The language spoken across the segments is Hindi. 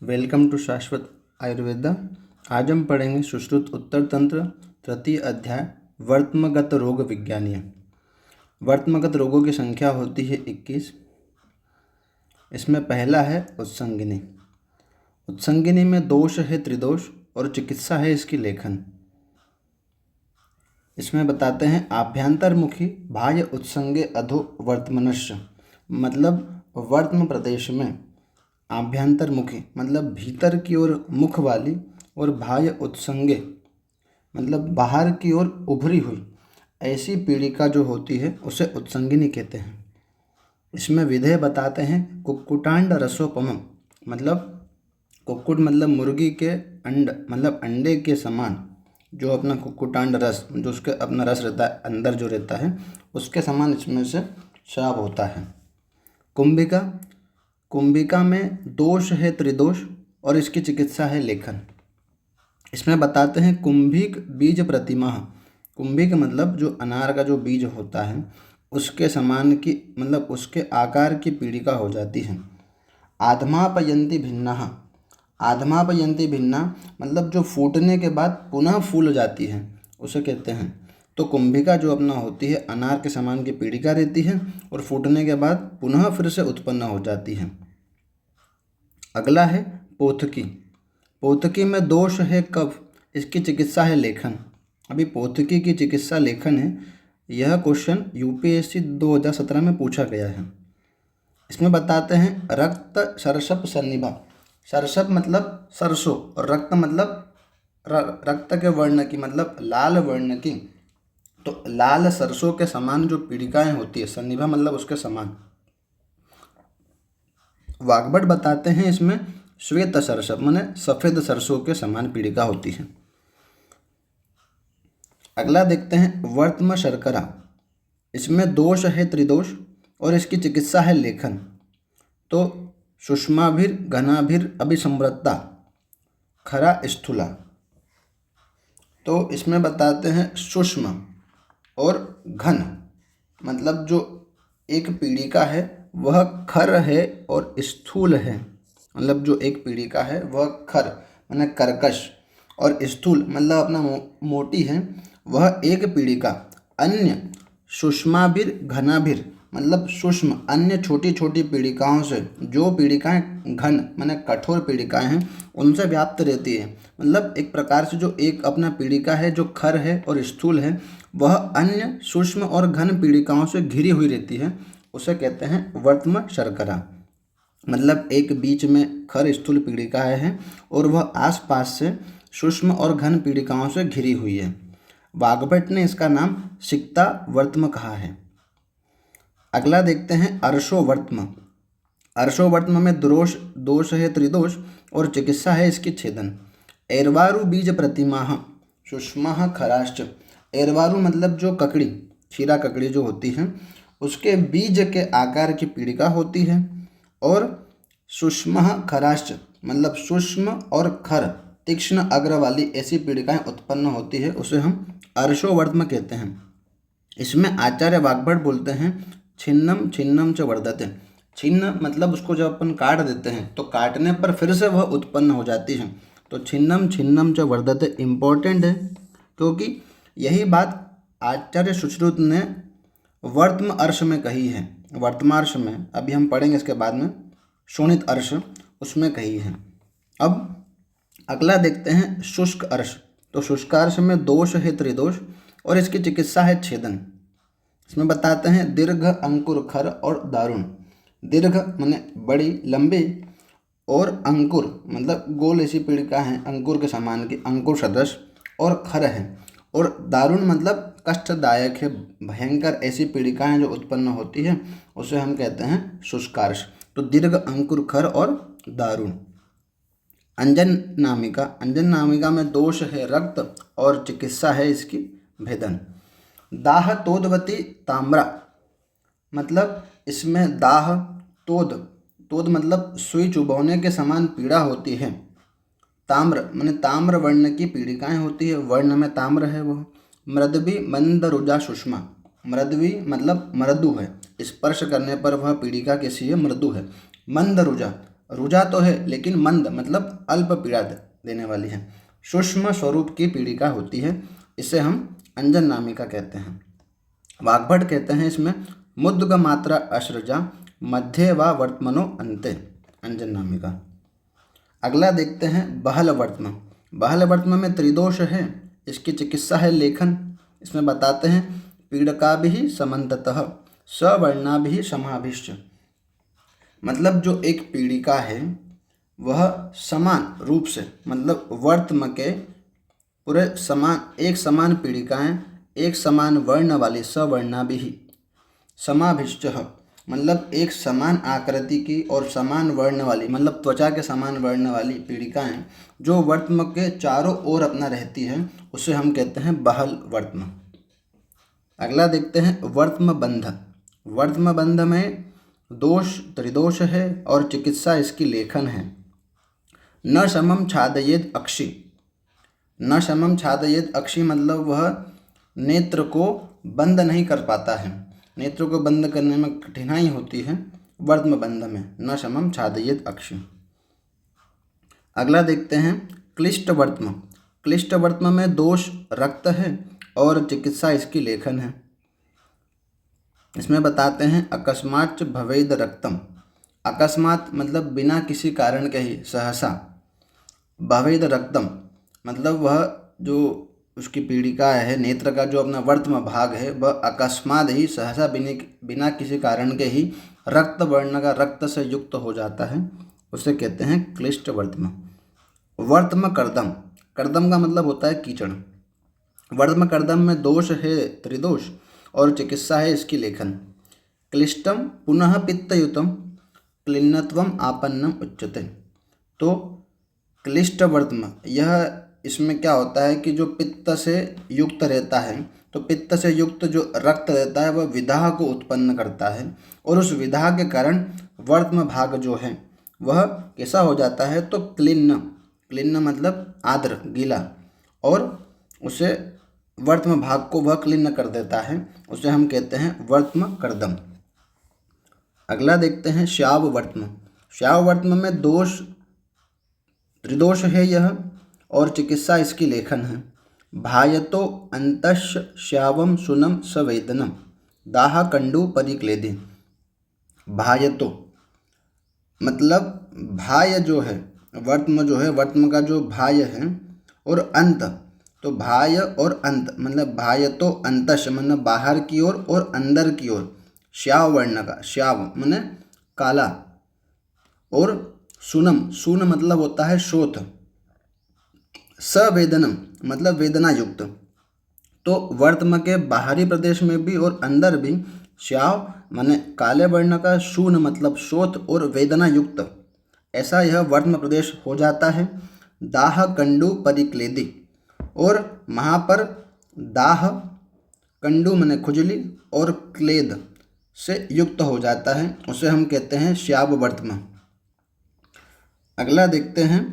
वेलकम टू शाश्वत आयुर्वेदा। आज हम पढ़ेंगे सुश्रुत उत्तर तंत्र तृतीय अध्याय वर्त्मगत रोग विज्ञानीय। वर्त्मगत रोगों की संख्या होती है 21। इसमें पहला है उत्संगिनी। उत्संगिनी में दोष है त्रिदोष और चिकित्सा है इसकी लेखन। इसमें बताते हैं आभ्यंतरमुखी बाह्य उत्संगे अधो वर्त्मनश्य, मतलब वर्त्म प्रदेश में आभ्यंतरमुखी मतलब भीतर की ओर मुख वाली और बाह्य उत्संगे मतलब बाहर की ओर उभरी हुई ऐसी पीड़िका जो होती है उसे उत्संगिनी कहते हैं। इसमें विधेय बताते हैं कुक्कुटांड रसोपमम, मतलब कुक्कुट मतलब मुर्गी के अंड मतलब अंडे के समान जो अपना कुक्कुटांड रस जो उसके अपना रस रहता है अंदर जो रहता है उसके समान इसमें से श्राव होता है। कुंभिका, कुंभिका में दोष है त्रिदोष और इसकी चिकित्सा है लेखन। इसमें बताते हैं कुंभिक बीज प्रतिमा, कुंभिक मतलब जो अनार का जो बीज होता है उसके समान की मतलब उसके आकार की पीड़िका हो जाती है। आधमापयंती भिन्ना, आधमापयंती भिन्ना मतलब जो फूटने के बाद पुनः फूल जाती है उसे कहते हैं। तो कुंभिका जो अपना होती है अनार के समान की पीड़िका रहती है और फूटने के बाद पुनः फिर से उत्पन्न हो जाती है। अगला है पोथकी। पोथकी में दोष है कफ, इसकी चिकित्सा है लेखन। अभी पोथकी की चिकित्सा लेखन है, यह क्वेश्चन यूपीएससी 2017 में पूछा गया है। इसमें बताते हैं रक्त सरसप सन्निभा, सरसप मतलब सरसों और रक्त मतलब रक्त के वर्ण की मतलब लाल वर्ण की, तो लाल सरसों के समान जो पीड़िकाएं होती है, सन्निभा मतलब उसके समान। वाग्भट बताते हैं इसमें श्वेत सरसप माने सफ़ेद सरसों के समान पीड़िका होती है। अगला देखते हैं वर्त्म शर्करा। इसमें दोष है त्रिदोष और इसकी चिकित्सा है लेखन। तो सुषमाभिर घनाभिर अभिसंवृत्ता खरा स्थूला, तो इसमें बताते हैं सूक्ष्म और घन मतलब जो एक पीड़िका है वह खर है और स्थूल है, मतलब जो एक पीड़िका है वह खर माने कर्कश और स्थूल मतलब अपना मोटी है वह एक पीड़िका। अन्य सूक्ष्माभिर घनाभिर मतलब सूक्ष्म अन्य छोटी छोटी पीड़िकाओं से जो पीड़िकाएं घन माने कठोर पीड़िकाएं हैं उनसे व्याप्त रहती है। मतलब एक प्रकार से जो एक अपना पीड़िका है जो खर है और स्थूल है वह अन्य सूक्ष्म और घन पीड़िकाओं से घिरी हुई रहती है, उसे कहते हैं वर्त्म शर्करा। मतलब एक बीच में खर स्थूल पीड़िकाएं हैं और वह आसपास से सूक्ष्म और घन पीड़िकाओं से घिरी हुई है। वाग्भट ने इसका नाम सिक्ता वर्त्म कहा है। अगला देखते हैं अर्शोवर्त्म। अर्शोवर्त्म में दोष है त्रिदोष और चिकित्सा है इसकी छेदन। एरवारु बीज प्रतिमा सुषमा खराश्च, एरवारु मतलब जो ककड़ी खीरा ककड़ी जो होती है उसके बीज के आकार की पीड़िका होती है। और सूक्ष्म खराश्च मतलब सूक्ष्म और खर तीक्ष्ण अग्र वाली ऐसी पीड़िकाएं उत्पन्न होती है, उसे हम अर्शोवर्त्म कहते हैं। इसमें आचार्य वाग्भट बोलते हैं छिन्नम छिन्नम च वर्धते, छिन्न मतलब उसको जब अपन काट देते हैं तो काटने पर फिर से वह उत्पन्न हो जाती है, तो छिन्नम छिन्नम च वर्धते इम्पोर्टेंट है क्योंकि यही बात आचार्य सुश्रुत ने वर्त्म अर्श में कही है। वर्त्मार्श में अभी हम पढ़ेंगे इसके बाद में शोणित अर्श उसमें कही है। अब अगला देखते हैं शुष्क अर्श। तो शुष्कार्श में दोष है त्रिदोष और इसकी चिकित्सा है छेदन। इसमें बताते हैं दीर्घ अंकुर खर और दारुण। दीर्घ माने बड़ी लंबी और अंकुर मतलब गोल ऐसी पीड़िका है अंकुर के समान की अंकुर सदृश और खर है, और दारुण मतलब कष्टदायक है भयंकर ऐसी पीड़िकाएं जो उत्पन्न होती है उसे हम कहते हैं शुष्कार्श। तो दीर्घ अंकुर खर और दारुण। अंजन नामिका, अंजन नामिका में दोष है रक्त और चिकित्सा है इसकी भेदन। दाह तोदवती ताम्रा मतलब इसमें दाह तोद, तोद मतलब सुई चुभौने के समान पीड़ा होती है। ताम्र माने ताम्र वर्ण की पीड़िकाएं होती है, वर्ण में ताम्र है वह। मृदवी मंदरुजा सुषमा, मृदवी मतलब मृदु है, स्पर्श करने पर वह पीड़िका कैसी है मृदु है। मंदरुजा रुजा तो है लेकिन मंद मतलब अल्प पीड़ा देने वाली है। सूक्ष्म स्वरूप की पीड़िका होती है, इसे हम अंजन नामिका कहते हैं। वाग्भट कहते हैं इसमें मुद्ग मात्रा असृजा मध्य व वर्तमनो अंते, अंजन नामिका। अगला देखते हैं बहल वर्तम। बहल वर्तम में त्रिदोष है, इसकी चिकित्सा है लेखन। इसमें बताते हैं पीड़काभिः समन्ततः सवर्णाभिः समाभिश्च, मतलब जो एक पीड़िका है वह समान रूप से, मतलब वर्तम के पूरे समान, एक समान पीड़िकाएँ एक समान वर्ण वाली सवर्णाभिः समाभिश्च, मतलब एक समान आकृति की और समान वर्ण वाली, मतलब त्वचा के समान वर्ण वाली पीड़िकाएँ जो वर्तम के चारों ओर अपना रहती है, उसे हम कहते हैं बहल वर्तम। अगला देखते हैं वर्तम बंध। वर्तम बंध में दोष त्रिदोष है और चिकित्सा इसकी लेखन है। न समम छादयेद अक्षि। न समम छादयेद अक्षि मतलब वह नेत्र को बंद नहीं कर पाता है, नेत्रों को बंद करने में कठिनाई होती है वर्तम बंध में। न समम छादयेद अक्षि। अगला देखते हैं क्लिष्ट वर्तम। क्लिष्ट वर्तम में दोष रक्त है और चिकित्सा इसकी लेखन है। इसमें बताते हैं अकस्मात् भवेद रक्तम। अकस्मात मतलब बिना किसी कारण के ही, सहसा। भवेद रक्तम मतलब वह जो उसकी पीड़िका है, नेत्र का जो अपना वर्तम भाग है, वह अकस्मात ही सहसा बिना किसी कारण के ही रक्त वर्ण का, रक्त से युक्त हो जाता है, उसे कहते हैं क्लिष्ट वर्तम। वर्तम कर्दम। कर्दम का मतलब होता है कीचड़। वर्तम कर्दम में दोष है त्रिदोष और चिकित्सा है इसकी लेखन। क्लिष्टम पुनः पित्तयुतम क्लिन्नत्वम आपन्नम उच्यते। तो क्लिष्ट वर्तम, यह इसमें क्या होता है कि जो पित्त से युक्त रहता है, तो पित्त से युक्त जो रक्त रहता है वह विदाह को उत्पन्न करता है और उस विदाह के कारण वर्तम भाग जो है वह कैसा हो जाता है, तो क्लिन्न। क्लिन्न मतलब आर्द्र, गीला, और उसे वर्तम भाग को वह क्लिन्न कर देता है, उसे हम कहते हैं वर्तम कर्दम। अगला देखते हैं श्याव वर्तम। श्याव वर्तम में दोष त्रिदोष है यह और चिकित्सा इसकी लेखन है। भायतो अंतश् श्यावम सुनम सवेदनम दाह कंडु परिक्लेदि। भायतो मतलब भाय जो है, वर्तम जो है, वर्तम का जो भाय है, और अंत, तो भाय और अंत मतलब भायतो अंतश मतलब बाहर की ओर और अंदर की ओर, श्याव वर्ण का, श्याव माने काला, और सुनम, सुन मतलब होता है शोथ, सवेदनम मतलब वेदना युक्त। तो वर्तम के बाहरी प्रदेश में भी और अंदर भी श्याव माने काले वर्ण का, शून मतलब शोथ और वेदना युक्त, ऐसा यह वर्तम प्रदेश हो जाता है। दाह कंडु परिक्लेदि, और वहाँ पर दाह, कंडु माने खुजली, और क्लेद से युक्त हो जाता है, उसे हम कहते हैं श्याव वर्तम। अगला देखते हैं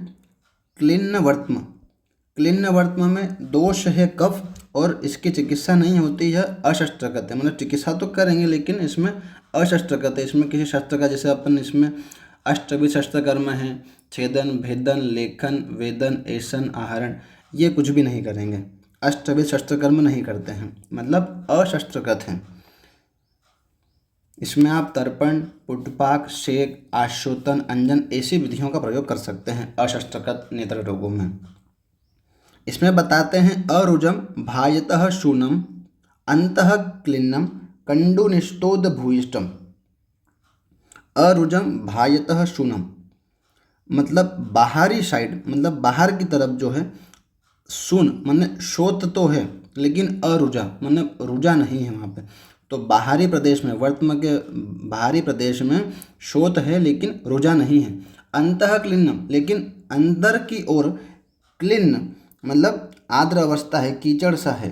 क्लिन्न वर्तम। क्लिन्न वर्तम में दोष है कफ और इसकी चिकित्सा नहीं होती है अशस्त्रगत है, मतलब चिकित्सा तो करेंगे लेकिन इसमें अशस्त्रगत है, इसमें किसी शस्त्र का, जैसे अपन इसमें अष्टविध शस्त्र कर्म है, छेदन, भेदन, लेखन, वेदन, ऐसन, आहरण, ये कुछ भी नहीं करेंगे, अष्टविध शस्त्र कर्म नहीं करते हैं, मतलब अशस्त्रगत हैं। इसमें आप तर्पण, पुटपाक, शेक, आशोतन, अंजन ऐसी विधियों का प्रयोग कर सकते हैं अशस्त्रगत नेत्र रोगों में। इसमें बताते हैं अरुजम भायतः शूनम अंतः क्लिन्नम कंडुनिष्टोद भूयिष्टम। अरुजम भायतः शूनम मतलब बाहरी साइड, मतलब बाहर की तरफ जो है, शून माने शोथ तो है लेकिन अरुजा माने रुजा नहीं है वहाँ पे। तो बाहरी प्रदेश में, वर्तम के बाहरी प्रदेश में शोथ है लेकिन रुजा नहीं है। अंतः क्लिन्नम लेकिन अंदर की ओर, क्लिन्न मतलब आर्द्र अवस्था है, कीचड़ सा है।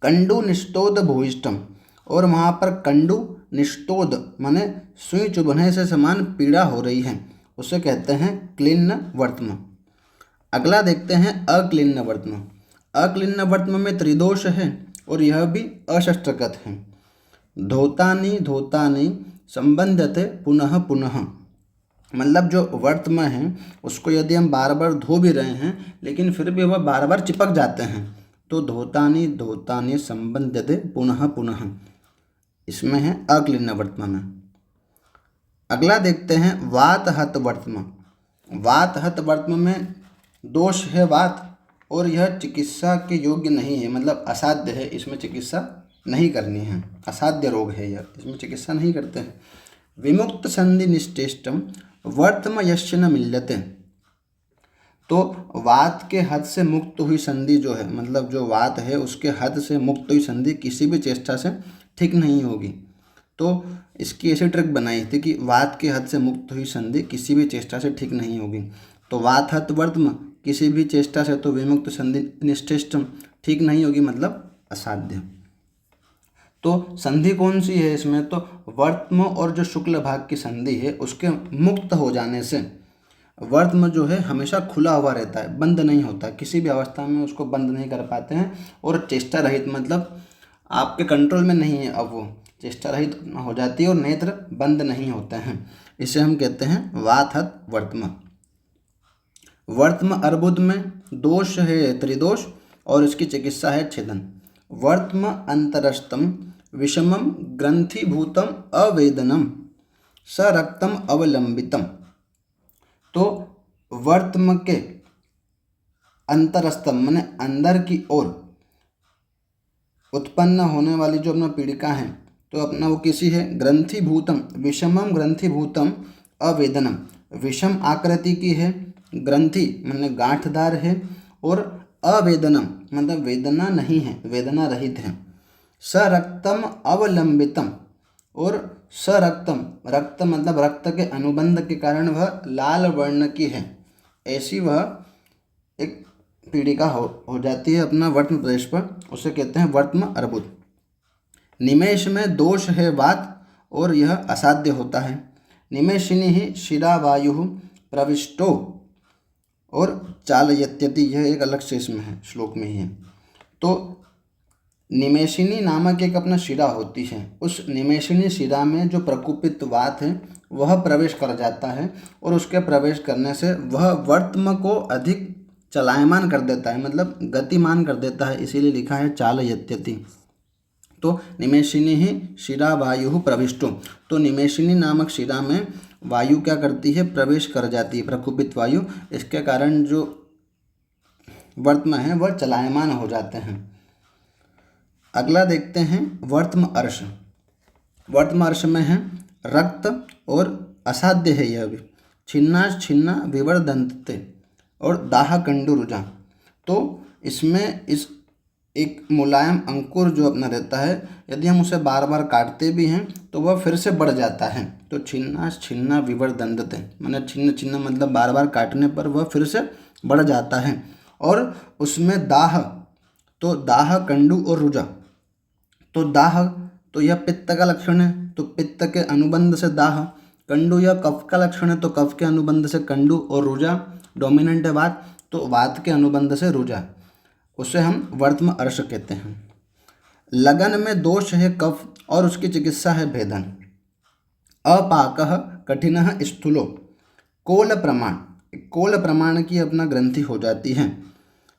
कंडु निष्टोद भूयिष्टम, और वहाँ पर कंडु निष्टोद माने सुई चुभने से समान पीड़ा हो रही है, उसे कहते हैं क्लिन्न वर्तम। अगला देखते हैं अक्लिन्न वर्तम। अक्लिन्न वर्तम में त्रिदोष है और यह भी अशस्त्रगत है। धोतानि धोतानि संबंधते पुनः पुनः। मतलब जो वर्तम है उसको यदि हम बार बार धो भी रहे हैं लेकिन फिर भी वह बार बार चिपक जाते हैं, तो धोतानि धोतानि संबंध्यते पुनः पुनः, इसमें है अक्लिन्न वर्तम में। अगला देखते हैं वात हत वर्तम। वात हत वर्तम में दोष है वात, और यह चिकित्सा के योग्य नहीं है, मतलब असाध्य है, इसमें चिकित्सा नहीं करनी है, असाध्य रोग है यह, इसमें चिकित्सा नहीं करते हैं। विमुक्त संधि निष्टेष्टम वर्तम यश्च न मिल्यते। तो वात के हद से मुक्त हुई संधि जो है, मतलब जो वात है उसके हद से मुक्त हुई संधि किसी भी चेष्टा से ठीक नहीं होगी। तो इसकी ऐसी ट्रिक बनाई थी कि वात के हद से मुक्त हुई संधि किसी भी चेष्टा से ठीक नहीं होगी। तो वात हत वर्तम, किसी भी चेष्टा से तो विमुक्त संधि निष्ठेष्टम ठीक नहीं होगी, मतलब असाध्य। तो संधि कौन सी है इसमें, तो वर्तम और जो शुक्ल भाग की संधि है उसके मुक्त हो जाने से वर्तम जो है हमेशा खुला हुआ रहता है, बंद नहीं होता, किसी भी अवस्था में उसको बंद नहीं कर पाते हैं, और चेष्टा रहित मतलब आपके कंट्रोल में नहीं है, अब वो चेष्टा रहित हो जाती है और नेत्र बंद नहीं होते हैं, इसे हम कहते हैं वातहत वर्तम। वर्तम अर्बुद में दोष है त्रिदोष और इसकी चिकित्सा है छेदन। वर्तम अंतरस्थम विषमम ग्रंथिभूतम अवेदनम सरक्तम अवलंबितम। तो वर्तम के अंतरस्थम माने अंदर की ओर उत्पन्न होने वाली जो अपना पीड़िका है, तो अपना वो किसी है ग्रंथिभूतम, विषमम ग्रंथिभूतम अवेदनम, विषम आकृति की है, ग्रंथि माने गांठदार है, और अवेदनम मतलब वेदना नहीं है, वेदना रहित है। सरक्तम अवलंबितम, और सरक्तम रक्त मतलब रक्त के अनुबंध के कारण वह लाल वर्ण की है, ऐसी वह एक पीड़िका हो जाती है अपना वर्तम प्रदेश पर, उसे कहते हैं वर्तम अर्बुद। निमेष में दोष है वात और यह असाध्य होता है। निमेषिनी ही शिरावायु प्रविष्टो और चालयत्यति, यह एक अलग से इसमें है, श्लोक में ही है। तो निमेषिनी नामक एक अपना शिरा होती है, उस निमेषिनी शिरा में जो प्रकुपित वात है वह प्रवेश कर जाता है, और उसके प्रवेश करने से वह वर्तम को अधिक चलायमान कर देता है, मतलब गतिमान कर देता है, इसीलिए लिखा है चालयत्यति। तो निमेषिनी ही शिरा वायु प्रविष्टो, तो निमेषिनी नामक शिरा में वायु क्या करती है, प्रवेश कर जाती है, प्रकुपित वायु, इसके कारण जो वर्तम है वह चलायमान हो जाते हैं। अगला देखते हैं वर्तम अर्श। वर्तम अर्श में है रक्त और असाध्य है यह भी, छिन्ना छिन्ना विवर्धन्ते और दाह कंडुरुजा। तो इसमें इस एक मुलायम अंकुर जो अपना रहता है, यदि हम उसे बार बार काटते भी हैं तो वह फिर से बढ़ जाता है। तो छिन्ना छिन्ना विवर्धन्ते माने छिन्न छिन्न मतलब बार बार काटने पर वह फिर से बढ़ जाता है। और उसमें दाह, तो दाह कंडु और रुजा, तो दाह तो यह पित्त का लक्षण है, तो पित्त के अनुबंध से दाह, कंडु यह कफ का लक्षण है, तो कफ के अनुबंध से कंडु, और रुजा डोमिनेंट है वात, तो वात के अनुबंध से रुजा, उसे हम वर्तम अर्श कहते हैं। लगन में दोष है कफ और उसकी चिकित्सा है भेदन। अपाकः कठिनः स्थूलो कोल प्रमाण, कोल प्रमाण की अपना ग्रंथि हो जाती है।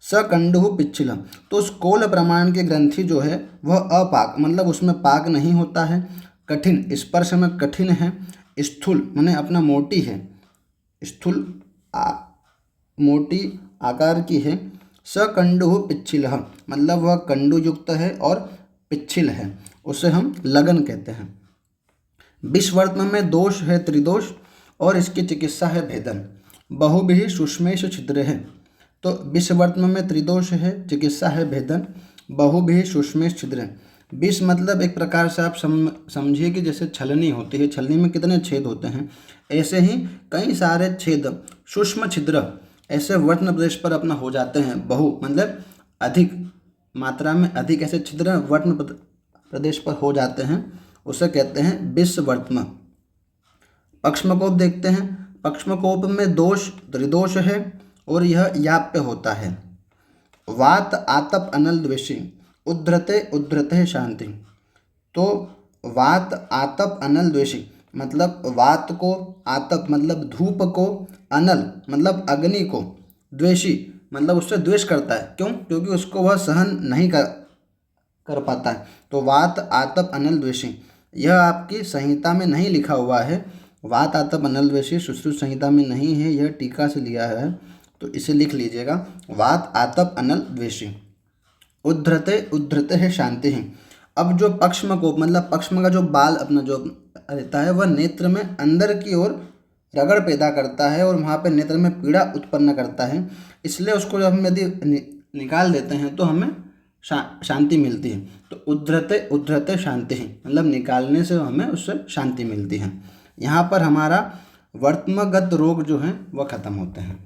सकंडु पिच्छिल, तो उस कोल प्रमाण की ग्रंथि जो है वह अपाक मतलब उसमें पाक नहीं होता है। कठिन स्पर्श में कठिन है। स्थूल माने अपना मोटी है, स्थूल मोटी आकार की है। सकंडु पिच्छिल मतलब वह कंडु युक्त है और पिच्छिल है, उसे हम लगन कहते हैं। विषवर्तम में दोष है त्रिदोष और इसकी चिकित्सा है भेदन। बहुभिः सूक्ष्मेषु छिद्र है, तो विषवर्तम में त्रिदोष है, चिकित्सा है भेदन। बहुभिः सूक्ष्मेषु छिद्र, विष मतलब एक प्रकार से आप समझिए कि जैसे छलनी होती है, छलनी में कितने छेद होते हैं, ऐसे ही कई सारे छेद सूक्ष्म छिद्र ऐसे वर्तम प्रदेश पर अपना हो जाते हैं। बहु मतलब अधिक मात्रा में अधिक ऐसे छिद्र वर्तम प्रदेश पर हो जाते हैं, उसे कहते हैं विषवर्तम। पक्ष्मकोप देखते हैं। पक्ष्मकोप में दोष त्रिदोष है और यह याप्य होता है। वात आतप अनल द्वेषी उद्धृते उद्धृते शांति, तो वात आतप अनल द्वेषी मतलब वात को, आतप मतलब धूप को, अनल मतलब अग्नि को, द्वेषी मतलब उससे द्वेष करता है। क्यों? क्योंकि उसको वह सहन नहीं कर पाता है। तो वात आतप अनल द्वेषी, यह आपकी संहिता में नहीं लिखा हुआ है। वात आतप अनल द्वेषी सुश्रुत संहिता में नहीं है, यह टीका से लिया है, तो इसे लिख लीजिएगा, वात आतप अनल द्वेषी। उद्धृते उद्धृते है शांति है। अब जो पक्ष्म को मतलब पक्ष्म का जो बाल अपना जो रहता है वह नेत्र में अंदर की ओर रगड़ पैदा करता है और वहाँ पे नेत्र में पीड़ा उत्पन्न करता है, इसलिए उसको जब हम यदि निकाल देते हैं तो हमें शांति मिलती है। तो उद्धृते उद्धृते शांति है मतलब निकालने से हमें उससे शांति मिलती है। यहाँ पर हमारा वर्त्मगत रोग जो हैं वह खत्म होते हैं।